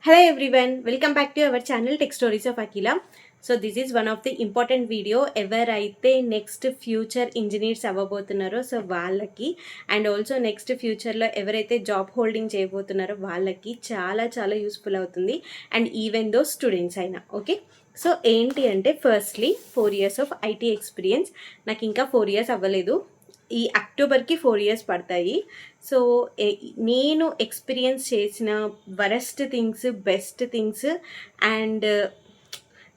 Hello everyone, welcome back to our channel Tech Stories of Akila. So this is one of the important video ఎవరైతే next future engineers అవ్వబోతున్నారో so వాళ్ళకి and also next ఫ్యూచర్లో ఎవరైతే job holding చేయబోతున్నారో వాళ్ళకి చాలా చాలా useful అవుతుంది and even those students అయినా okay. So ఏంటి అంటే firstly 4 years of IT experience. నాకు ఇంకా 4 years అవ్వలేదు, ఈ అక్టోబర్కి 4 years పడతాయి. సో నేను ఎక్స్పీరియన్స్ చేసిన worst things, best things and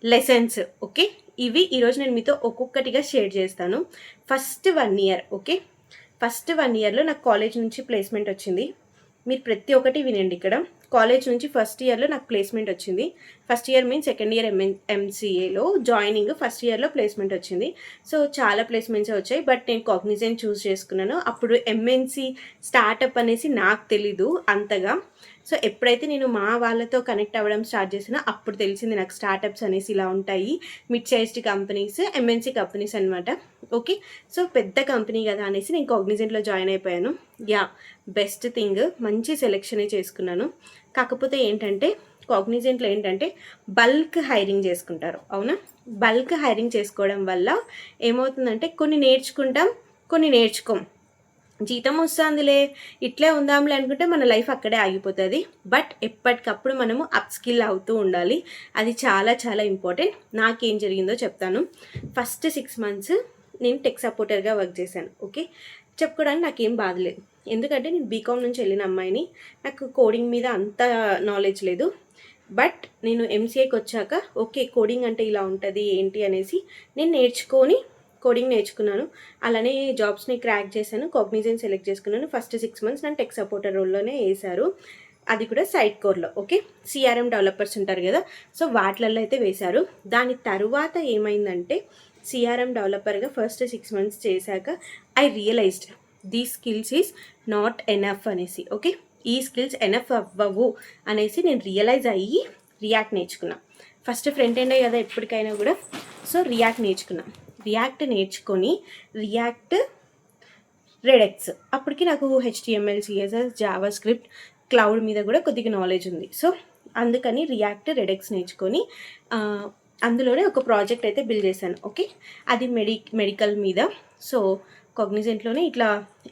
lessons okay, ఇవి ఈరోజు నేను మీతో ఒక్కొక్కటిగా షేర్ చేస్తాను. ఫస్ట్ 1 year ఓకే, ఫస్ట్ 1 yearలో నాకు కాలేజ్ నుంచి ప్లేస్మెంట్ వచ్చింది. మీరు ప్రతి ఒక్కటి వినండి. ఇక్కడ కాలేజ్ నుంచి ఫస్ట్ ఇయర్లో నాకు ప్లేస్మెంట్ వచ్చింది. First year means second year ఎంసీఏలో జాయినింగ్, ఫస్ట్ ఇయర్లో ప్లేస్మెంట్ వచ్చింది. సో చాలా ప్లేస్మెంట్స్ వచ్చాయి, బట్ నేను కాగ్నిజెంట్ చూస్ చేసుకున్నాను. అప్పుడు ఎంఎన్సీ స్టార్టప్ అనేసి నాకు తెలీదు అంతగా. సో ఎప్పుడైతే నేను మా వాళ్ళతో కనెక్ట్ అవ్వడం స్టార్ట్ చేసినా అప్పుడు తెలిసింది నాకు స్టార్టప్స్ అనేసి ఇలా ఉంటాయి, mid sized companies, MNC companies అనమాట. ఓకే, సో పెద్ద కంపెనీ కదా అనేసి నేను కాగ్నిజెంట్లో జాయిన్ అయిపోయాను. యా, బెస్ట్ థింగ్, మంచి సెలెక్షనే చేసుకున్నాను. కాకపోతే ఏంటంటే కాగ్నిజెంట్లో ఏంటంటే బల్క్ హైరింగ్ చేసుకుంటారు, అవునా? బల్క్ హైరింగ్ చేసుకోవడం వల్ల ఏమవుతుందంటే కొన్ని నేర్చుకుంటాం, కొన్ని నేర్చుకోం. జీతం వస్తుందిలే, ఇట్లే ఉందాంలే అనుకుంటే మన లైఫ్ అక్కడే ఆగిపోతుంది. బట్ ఎప్పటికప్పుడు మనము అప్ స్కిల్ అవుతూ ఉండాలి, అది చాలా చాలా ఇంపార్టెంట్. నాకేం జరిగిందో చెప్తాను. ఫస్ట్ 6 months నేను టెక్ సపోర్టర్గా వర్క్ చేశాను. ఓకే, చెప్పుకోవడానికి నాకేం బాధలేదు, ఎందుకంటే నేను బీకామ్ నుంచి వెళ్ళిన అమ్మాయిని, నాకు కోడింగ్ మీద అంత నాలెడ్జ్ లేదు. బట్ నేను ఎంసీఏకి వచ్చాక ఓకే కోడింగ్ అంటే ఇలా ఉంటుంది ఏంటి అనేసి నేను కోడింగ్ నేర్చుకున్నాను. అలానే జాబ్స్ని క్రాక్ చేశాను, కాగ్నిజెంట్ సెలెక్ట్ చేసుకున్నాను. ఫస్ట్ 6 months నన్ను టెక్ సపోర్టర్ రోల్లోనే వేశారు, అది కూడా సైడ్ కోర్లో. ఓకే, సిఆర్ఎం డెవలపర్స్ ఉంటారు కదా, సో వాటిలలో అయితే వేశారు. దాని తర్వాత ఏమైందంటే సిఆర్ఎం డెవలపర్గా ఫస్ట్ 6 months చేశాక ఐ రియలైజ్డ్ దీ స్కిల్స్ ఈజ్ నాట్ ఎనఫ్ అనేసి. ఓకే, ఈ స్కిల్స్ ఎనఫ్ అవ్వవు అనేసి నేను రియలైజ్ అయ్యి రియాక్ట్ నేర్చుకున్నా. ఫస్ట్ ఫ్రంట్ ఎండే కదా ఎప్పటికైనా కూడా, సో రియాక్ట్ నేర్చుకున్నా. రియాక్ట్ నేర్చుకొని రియాక్ట్ రెడెక్స్, అప్పటికి నాకు HTML, CSS, Java script, cloud మీద కూడా కొద్దిగా నాలెడ్జ్ ఉంది. సో అందుకని రియాక్ట్ రెడెక్స్ నేర్చుకొని అందులోనే ఒక ప్రాజెక్ట్ అయితే బిల్డ్ చేశాను. ఓకే, అది మెడికల్ మీద. సో కాగ్నిజెంట్లోనే ఇట్లా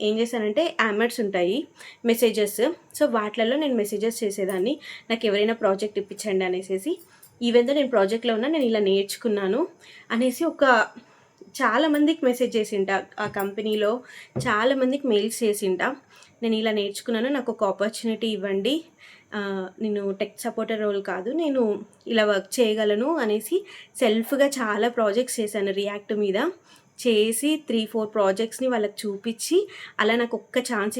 ఏం చేశానంటే యామర్స్ ఉంటాయి మెసేజెస్, సో వాటిలలో నేను మెసేజెస్ చేసేదాన్ని, నాకు ఎవరైనా ప్రాజెక్ట్ ఇప్పించండి అనేసి. ఈవెన్ దో నేను ప్రాజెక్ట్లో ఉన్నా, నేను ఇలా నేర్చుకున్నాను అనేసి చాలామందికి మెసేజ్ చేసింటా, ఆ కంపెనీలో చాలామందికి మెయిల్స్ చేసింటా, నేను ఇలా నేర్చుకున్నాను, నాకు ఒక ఆపర్చునిటీ ఇవ్వండి, నేను టెక్ సపోర్టర్ రోల్ కాదు, నేను ఇలా వర్క్ చేయగలను అనేసి సెల్ఫ్గా చాలా ప్రాజెక్ట్స్ చేశాను. రియాక్ట్ మీద చేసి 3-4 ప్రాజెక్ట్స్ని వాళ్ళకి చూపించి అలా నాకు ఒక్క ఛాన్స్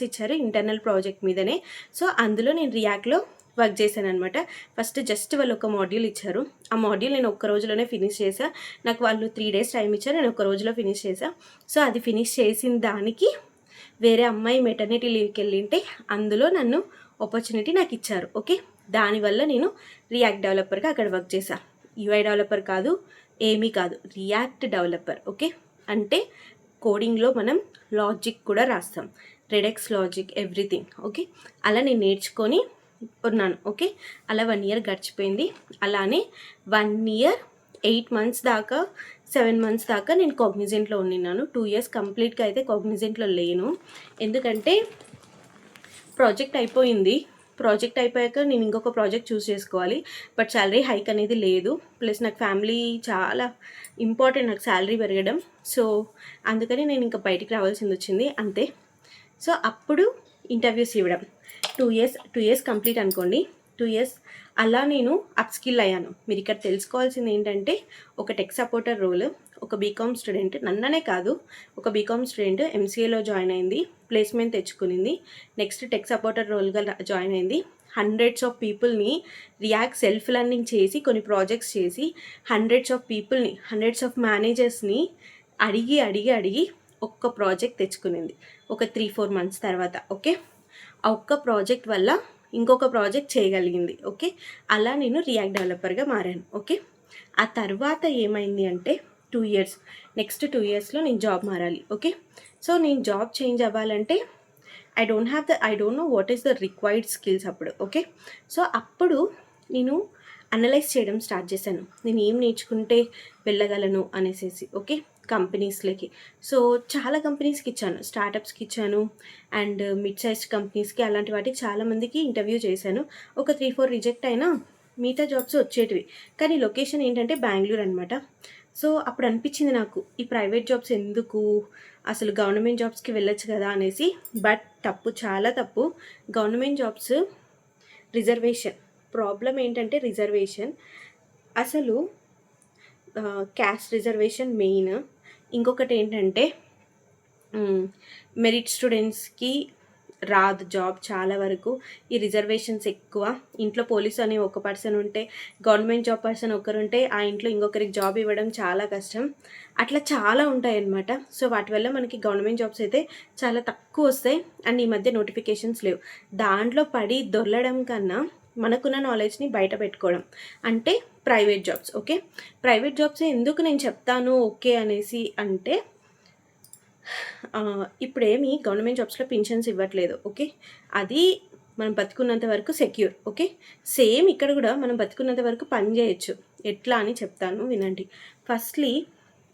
ఇచ్చారు ఇంటర్నల్ ప్రాజెక్ట్ మీదనే. సో అందులో నేను రియాక్ట్లో వర్క్ చేశాను అనమాట. ఫస్ట్ జస్ట్ వాళ్ళు ఒక మాడ్యూల్ ఇచ్చారు, ఆ మాడ్యూల్ నేను ఒక్క రోజులోనే ఫినిష్ చేశా. నాకు వాళ్ళు 3 days టైం ఇచ్చారు, నేను ఒక రోజులో ఫినిష్ చేశా. సో అది ఫినిష్ చేసిన దానికి వేరే అమ్మాయి మెటర్నిటీ లీవ్కి వెళ్ళింటే అందులో నన్ను ఆపర్చునిటీ నాకు ఇచ్చారు. ఓకే, దానివల్ల నేను రియాక్ట్ డెవలపర్గా అక్కడ వర్క్ చేశా. యూఐ డెవలపర్ కాదు, ఏమీ కాదు, రియాక్ట్ డెవలపర్. ఓకే, అంటే కోడింగ్లో మనం లాజిక్ కూడా రాస్తాం, రెడెక్స్ లాజిక్ ఎవ్రీథింగ్. ఓకే, అలా నేను నేర్చుకొని ఉన్నాను. ఓకే, అలా 1 year గడిచిపోయింది. అలానే 1 year 8 months దాకా 7 months దాకా నేను కాగ్నిజెంట్లో ఉన్నాను. 2 years కంప్లీట్గా అయితే కాగ్నిజెంట్లో లేను, ఎందుకంటే ప్రాజెక్ట్ అయిపోయాక నేను ఇంకొక ప్రాజెక్ట్ చూస్ చేసుకోవాలి. బట్ శాలరీ హైక్ అనేది లేదు, ప్లస్ నాకు ఫ్యామిలీ చాలా ఇంపార్టెంట్, నాకు శాలరీ పెరగడం. సో అందుకని నేను ఇంకా బయటికి రావాల్సింది వచ్చింది, అంతే. సో అప్పుడు ఇంటర్వ్యూస్ ఇవ్వడం 2 years కంప్లీట్ అనుకోండి. 2 years అలా నేను అప్ స్కిల్ అయ్యాను. మీరు ఇక్కడ తెలుసుకోవాల్సింది ఏంటంటే ఒక టెక్ సపోర్టర్ రోల్, ఒక బీకామ్ స్టూడెంట్, నన్ననే కాదు, ఒక బీకామ్ స్టూడెంట్ ఎంసీఏలో జాయిన్ అయింది, ప్లేస్మెంట్ తెచ్చుకునింది, నెక్స్ట్ టెక్ సపోర్టర్ రోల్గా జాయిన్ అయింది. హండ్రెడ్స్ ఆఫ్ పీపుల్ని రియాక్ట్ సెల్ఫ్ లర్నింగ్ చేసి కొన్ని ప్రాజెక్ట్స్ చేసి హండ్రెడ్స్ ఆఫ్ మేనేజర్స్ని అడిగి ఒక్క ప్రాజెక్ట్ తెచ్చుకునింది ఒక 3-4 months తర్వాత. ఓకే, ఆ ఒక్క ప్రాజెక్ట్ వల్ల ఇంకొక ప్రాజెక్ట్ చేయగలిగింది. ఓకే, అలా నేను రియాక్ట్ డెవలపర్గా మారాను. ఓకే, ఆ తర్వాత ఏమైంది అంటే 2 years, నెక్స్ట్ 2 yearsలో నేను జాబ్ మారాలి. ఓకే, సో నేను జాబ్ చేంజ్ అవ్వాలంటే I don't know what is the required skills అప్పుడు. ఓకే, సో అప్పుడు నేను అనలైజ్ చేయడం స్టార్ట్ చేశాను, నేను ఏం నేర్చుకుంటే వెళ్ళగలను అనేసి. ఓకే, కంపెనీస్లోకి. సో చాలా కంపెనీస్కి ఇచ్చాను, స్టార్టప్స్కి ఇచ్చాను అండ్ మిడ్ సైజ్ కంపెనీస్కి, అలాంటి వాటికి చాలామందికి ఇంటర్వ్యూ చేశాను. ఒక 3-4 రిజెక్ట్ అయినా మిగతా జాబ్స్ వచ్చేటివి. కానీ లొకేషన్ ఏంటంటే బెంగళూరు అనమాట. సో అప్పుడు అనిపించింది నాకు, ఈ ప్రైవేట్ జాబ్స్ ఎందుకు, అసలు గవర్నమెంట్ జాబ్స్కి వెళ్ళొచ్చు కదా అనేసి. బట్ తప్పు, చాలా తప్పు. గవర్నమెంట్ జాబ్స్ రిజర్వేషన్, ప్రాబ్లం ఏంటంటే రిజర్వేషన్. అసలు క్యాస్ట్ రిజర్వేషన్ మెయిన్. ఇంకొకటి ఏంటంటే మెరిట్ స్టూడెంట్స్కి రాదు జాబ్ చాలా వరకు. ఈ రిజర్వేషన్స్ ఎక్కువ. ఇంట్లో పోలీసు అని ఒక పర్సన్ ఉంటే, గవర్నమెంట్ జాబ్ పర్సన్ ఒకరుంటే ఆ ఇంట్లో ఇంకొకరికి జాబ్ ఇవ్వడం చాలా కష్టం. అట్లా చాలా ఉంటాయి అన్నమాట. సో వాటి వల్ల మనకి గవర్నమెంట్ జాబ్స్ అయితే చాలా తక్కువ వస్తాయి. అండ్ ఈ మధ్య నోటిఫికేషన్స్ లేవు. దాంట్లో పడి దొరలడం కన్నా మనకున్న నాలెడ్జ్ని బయట పెట్టుకోవడం అంటే private jobs. Okay, private jobs ఎందుకు నేను చెప్తాను ఓకే అనేసి అంటే, ఇప్పుడేమి గవర్నమెంట్ జాబ్స్లో పింఛన్స్ ఇవ్వట్లేదు. ఓకే, అది మనం బతుకున్నంత వరకు సెక్యూర్. ఓకే, సేమ్ ఇక్కడ కూడా మనం బతుకున్నంత వరకు పని చేయొచ్చు. ఎట్లా అని చెప్తాను వినండి. ఫస్ట్లీ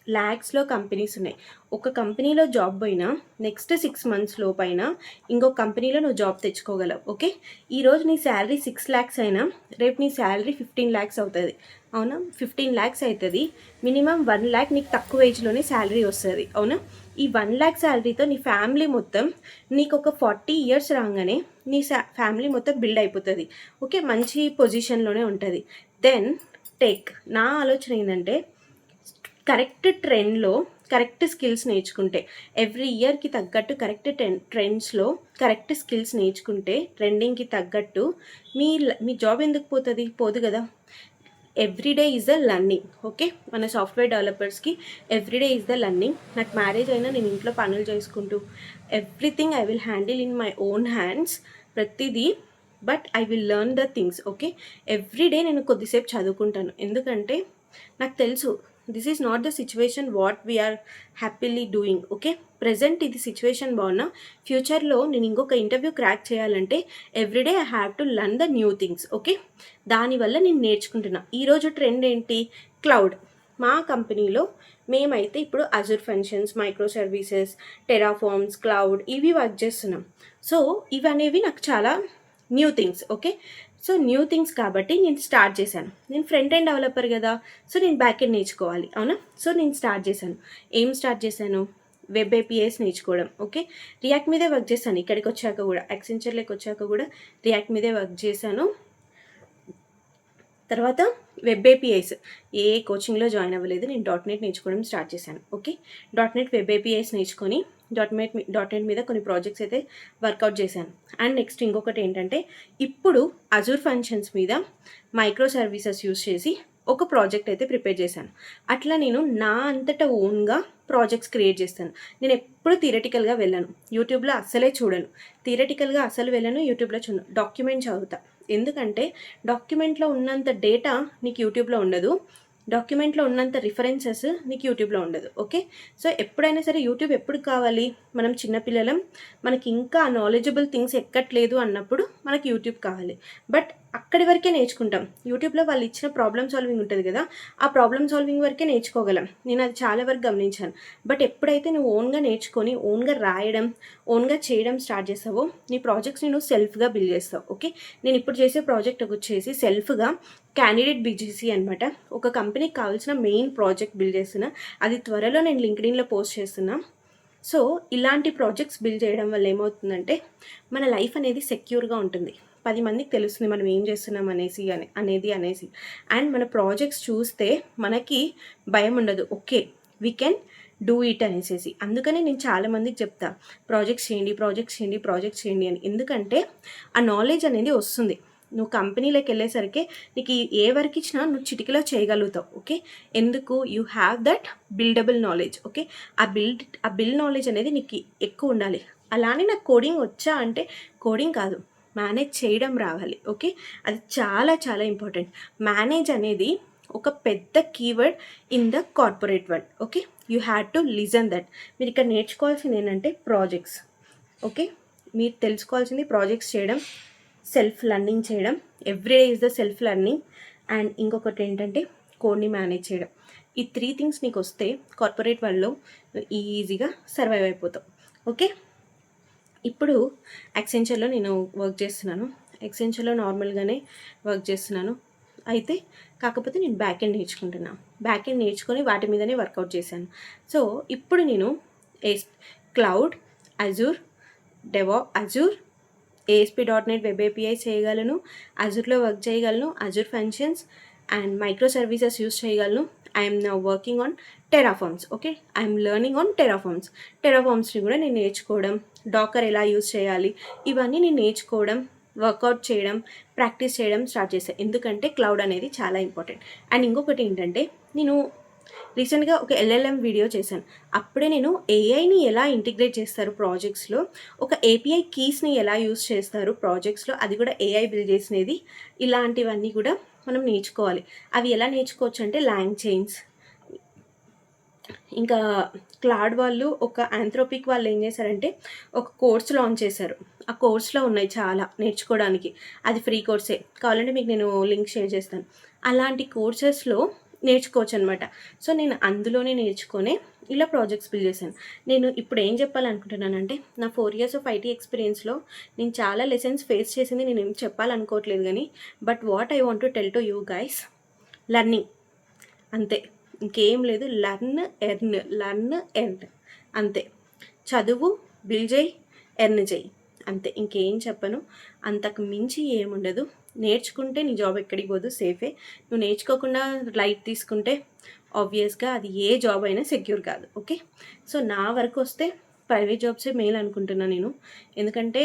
ల్యాక్స్లో కంపెనీస్ ఉన్నాయి. ఒక కంపెనీలో జాబ్ పోయినా నెక్స్ట్ 6 months లోపైన ఇంకో కంపెనీలో నువ్వు జాబ్ తెచ్చుకోగలవు. ఓకే, ఈరోజు నీ శాలరీ 6 lakhs అయినా రేపు నీ శాలరీ 15 lakhs అవుతుంది. అవునా, 15 lakhs అవుతుంది. మినిమం 1 lakh నీకు తక్కువ ఏజ్లోనే శాలరీ వస్తుంది. అవునా, ఈ 1 lakh శాలరీతో నీ ఫ్యామిలీ మొత్తం, నీకు ఒక 40 years రాగానే నీ ఫ్యామిలీ మొత్తం బిల్డ్ అయిపోతుంది. ఓకే, మంచి పొజిషన్లోనే ఉంటుంది. దెన్ నా ఆలోచన ఏంటంటే, కరెక్ట్ ట్రెండ్లో కరెక్ట్ స్కిల్స్ నేర్చుకుంటే, ఎవ్రీ ఇయర్కి తగ్గట్టు కరెక్ట్ ట్రెండ్స్లో కరెక్ట్ స్కిల్స్ నేర్చుకుంటే, ట్రెండింగ్కి తగ్గట్టు మీ జాబ్ ఎందుకు పోదు కదా. Everyday is the learning. Okay, మన సాఫ్ట్వేర్ డెవలపర్స్కి ఎవ్రీడే ఈజ్ ద లర్నింగ్. నాకు మ్యారేజ్ అయినా నేను ఇంట్లో పనులు చేసుకుంటూ everything I will handle in my own hands, ప్రతిదీ. But I will learn the things. Okay, everyday నేను కొద్దిసేపు చదువుకుంటాను. ఎందుకంటే నాకు తెలుసు this is not the situation what we are happily doing. Okay, present ఇది సిచ్యువేషన్ బాగున్నా, ఫ్యూచర్లో నేను ఇంకొక ఇంటర్వ్యూ క్రాక్ చేయాలంటే everyday I have to learn the new things. Okay, దానివల్ల నేను నేర్చుకుంటున్నా. ఈరోజు ట్రెండ్ ఏంటి, క్లౌడ్. మా కంపెనీలో మేమైతే ఇప్పుడు Azure functions, micro services, Terraforms, cloud ఇవి వర్క్ చేస్తున్నాం. సో ఇవనేవి నాకు చాలా new things. Okay, so new things కాబట్టి నేను స్టార్ట్ చేశాను. నేను ఫ్రంట్ ఎండ్ డెవలపర్ కదా, సో నేను బ్యాక్ ఎండ్ నేర్చుకోవాలి. అవునా, సో నేను స్టార్ట్ చేశాను వెబ్ ఏపీఐస్ నేర్చుకోవడం. ఓకే, రియాక్ట్ మీదే వర్క్ చేశాను. ఇక్కడికి వచ్చాక కూడా, యాక్సెంచర్లోకి వచ్చాక కూడా రియాక్ట్ మీదే వర్క్ చేశాను. తర్వాత వెబ్ ఏపీఐస్ ఏ కోచింగ్లో జాయిన్ అవ్వలేదు, నేను .NET నేర్చుకోవడం స్టార్ట్ చేశాను. ఓకే, .NET వెబ్ ఏపీఐస్ నేర్చుకొని .NET మీద కొన్ని ప్రాజెక్ట్స్ అయితే వర్కౌట్ చేశాను. అండ్ నెక్స్ట్ ఇంకొకటి ఏంటంటే, ఇప్పుడు అజూర్ ఫంక్షన్స్ మీద మైక్రో సర్వీసెస్ యూస్ చేసి ఒక ప్రాజెక్ట్ అయితే ప్రిపేర్ చేశాను. అట్లా నేను నా అంతటా ఓన్గా ప్రాజెక్ట్స్ క్రియేట్ చేస్తాను. నేను ఎప్పుడు థియరటికల్గా వెళ్ళను, యూట్యూబ్లో అస్సలే చూడను. థియరటికల్గా అస్సలు వెళ్ళను, యూట్యూబ్లో చూడను. డాక్యుమెంట్ చదువుతా. ఎందుకంటే డాక్యుమెంట్లో ఉన్నంత డేటా నీకు యూట్యూబ్లో ఉండదు, డాక్యుమెంట్లో ఉన్నంత రిఫరెన్సెస్ నీకు యూట్యూబ్లో ఉండదు. ఓకే, సో ఎప్పుడైనా సరే యూట్యూబ్ ఎప్పుడు కావాలి, మనం చిన్నపిల్లలం, మనకి ఇంకా నాలెడ్జబుల్ థింగ్స్ ఎక్కట్లేదు అన్నప్పుడు మనకి యూట్యూబ్ కావాలి. బట్ అక్కడి వరకే నేర్చుకుంటాం. యూట్యూబ్లో వాళ్ళు ఇచ్చిన ప్రాబ్లమ్ సాల్వింగ్ ఉంటుంది కదా, ఆ ప్రాబ్లమ్ సాల్వింగ్ వరకే నేర్చుకోగలం. నేను అది చాలా వరకు గమనించాను. బట్ ఎప్పుడైతే నువ్వు ఓన్గా నేర్చుకొని, ఓన్గా రాయడం, ఓన్గా చేయడం స్టార్ట్ చేస్తావో, నీ ప్రాజెక్ట్స్ని నువ్వు సెల్ఫ్గా బిల్డ్ చేస్తావు. ఓకే, నేను ఇప్పుడు చేసే ప్రాజెక్ట్ వచ్చేసి సెల్ఫ్గా క్యాండిడేట్ బీజీసీ అనమాట. ఒక కంపెనీకి కావాల్సిన మెయిన్ ప్రాజెక్ట్ బిల్డ్ చేస్తున్నా. అది త్వరలో నేను లింక్డ్ఇన్లో పోస్ట్ చేస్తున్నా. సో ఇలాంటి ప్రాజెక్ట్స్ బిల్డ్ చేయడం వల్ల ఏమవుతుందంటే, మన లైఫ్ అనేది సెక్యూర్గా ఉంటుంది. 10 మందికి తెలుస్తుంది మనం ఏం చేస్తున్నాం అనేసి. అండ్ మన ప్రాజెక్ట్స్ చూస్తే మనకి భయం ఉండదు. Okay, we can do it అనేసి. అందుకనే నేను చాలామందికి చెప్తా, ప్రాజెక్ట్స్ చేయండి అని. ఎందుకంటే ఆ నాలెడ్జ్ అనేది వస్తుంది. నువ్వు కంపెనీలోకి వెళ్ళేసరికి నీకు ఏ వర్క్ ఇచ్చినా నువ్వు చిటికలో చేయగలుగుతావు. ఓకే, ఎందుకు, you have that buildable knowledge. Okay, ఆ బిల్డ్ నాలెడ్జ్ అనేది నీకు ఎక్కువ ఉండాలి. అలానే నాకు కోడింగ్ వచ్చా అంటే, కోడింగ్ కాదు, మేనేజ్ చేయడం రావాలి. ఓకే, అది చాలా చాలా ఇంపార్టెంట్. మేనేజ్ అనేది ఒక పెద్ద keyword in the corporate world. Okay, you have to listen that. మీరు ఇక్కడ నేర్చుకోవాల్సింది ఏంటంటే ప్రాజెక్ట్స్. ఓకే, మీరు తెలుసుకోవాల్సింది ప్రాజెక్ట్స్ చేయడం, సెల్ఫ్ లెర్నింగ్ చేయడం. Every day is the self learning. And ఇంకొకటి ఏంటంటే కోడ్ని మేనేజ్ చేయడం. ఈ 3 థింగ్స్ నీకు వస్తే కార్పొరేట్ వరల్డ్లో ఈజీగా సర్వైవ్ అయిపోతావు. ఓకే, ఇప్పుడు యాక్సెంచర్లో నేను వర్క్ చేస్తున్నాను. యాక్సెంచర్లో నార్మల్గానే వర్క్ చేస్తున్నాను. అయితే కాకపోతే నేను బ్యాక్ ఎండ్ నేర్చుకుంటున్నాను. బ్యాక్ ఎండ్ నేర్చుకొని వాటి మీదనే వర్కౌట్ చేశాను. సో ఇప్పుడు నేను cloud, Azure, Azure, ASP.NET web API చేయగలను, అజూర్లో వర్క్ చేయగలను, Azure functions and micro services use చేయగలను. I'm now working on Terraforms. Okay, I'm learning on టెరాఫార్మ్స్ని కూడా నేను నేర్చుకోవడం, డాకర్ ఎలా యూస్ చేయాలి ఇవన్నీ నేను నేర్చుకోవడం, వర్కౌట్ చేయడం, ప్రాక్టీస్ చేయడం స్టార్ట్ చేశాను. ఎందుకంటే క్లౌడ్ అనేది చాలా ఇంపార్టెంట్. అండ్ ఇంకొకటి ఏంటంటే నేను రీసెంట్గా ఒక LLM వీడియో చేశాను. అప్పుడే నేను ఏఐని ఎలా ఇంటిగ్రేట్ చేస్తారు ప్రాజెక్ట్స్లో, ఒక API కీస్ని ఎలా యూస్ చేస్తారు ప్రాజెక్ట్స్లో, అది కూడా AI బిల్డ్ చేసినది. ఇలాంటివన్నీ కూడా మనం నేర్చుకోవాలి. అవి ఎలా నేర్చుకోవచ్చు అంటే చైన్స్. ఇంకా క్లాడ్ వాళ్ళు, ఒక ఆంథ్రోపిక్ వాళ్ళు ఏం చేశారంటే ఒక కోర్స్ లాంచ్ చేశారు. ఆ కోర్స్లో ఉన్నాయి చాలా నేర్చుకోవడానికి. అది ఫ్రీ కోర్సే, కావాలంటే మీకు నేను లింక్ షేర్ చేస్తాను. అలాంటి కోర్సెస్లో నేర్చుకోవచ్చు అనమాట. సో నేను అందులోనే నేర్చుకొని ఇలా ప్రాజెక్ట్స్ బిల్డ్ చేశాను. నేను ఇప్పుడు ఏం చెప్పాలనుకుంటున్నానంటే నా 4 years ఆఫ్ IT ఎక్స్పీరియన్స్లో నేను చాలా లెసన్స్ ఫేస్ చేసింది నేను ఏం చెప్పాలనుకోవట్లేదు కానీ, but what I want to tell to you guys, learning అంతే, ఇంకేం లేదు. లర్న్ ఎర్న్ అంతే. చదువు, బిల్డ్ చేయి, ఎర్న్ చేయి, అంతే. ఇంకేం చెప్పను, అంతకు మించి ఏముండదు. నేర్చుకుంటే నీ జాబ్ ఎక్కడికి పోదు, సేఫే. నువ్వు నేర్చుకోకుండా లైట్ తీసుకుంటే ఆబ్వియస్గా అది ఏ జాబ్ అయినా సెక్యూర్ కాదు. ఓకే, సో నా వరకు వస్తే ప్రైవేట్ జాబ్సే మేలు అనుకుంటున్నాను నేను. ఎందుకంటే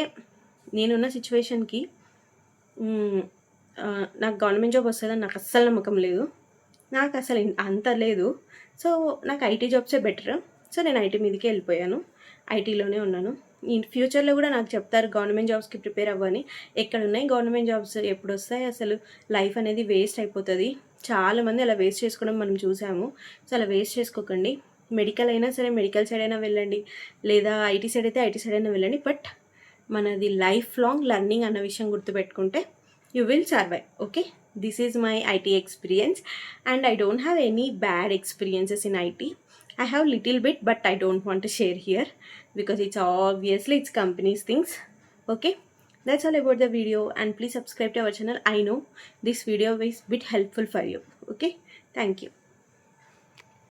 నేనున్న సిచ్యువేషన్కి నాకు గవర్నమెంట్ జాబ్ వస్తుందని నాకు అస్సలు నమ్మకం లేదు. నాకు అసలు అంత లేదు. సో నాకు IT జాబ్సే బెటర్. సో నేను IT మీదకే వెళ్ళిపోయాను. ఐటీలోనే ఉన్నాను. ఈ ఫ్యూచర్లో కూడా నాకు చెప్తారు గవర్నమెంట్ జాబ్స్కి ప్రిపేర్ అవ్వని. ఎక్కడున్నాయి గవర్నమెంట్ జాబ్స్, ఎప్పుడు వస్తాయి, అసలు లైఫ్ అనేది వేస్ట్ అయిపోతుంది. చాలామంది అలా వేస్ట్ చేసుకోవడం మనం చూసాము. సో అలా వేస్ట్ చేసుకోకండి. మెడికల్ అయినా సరే మెడికల్ సైడ్ అయినా వెళ్ళండి, లేదా IT సైడ్ అయితే IT సైడ్ అయినా వెళ్ళండి. బట్ మనది లైఫ్ లాంగ్ లెర్నింగ్ అన్న విషయం గుర్తుపెట్టుకుంటే you will survive. Okay, this is my IT experience and I don't have any bad experiences in IT. I have little bit, but I don't want to share here because it's obviously it's company's things. Okay, that's all about the video and please subscribe to our channel. I know this video is bit helpful for you. Okay, thank you.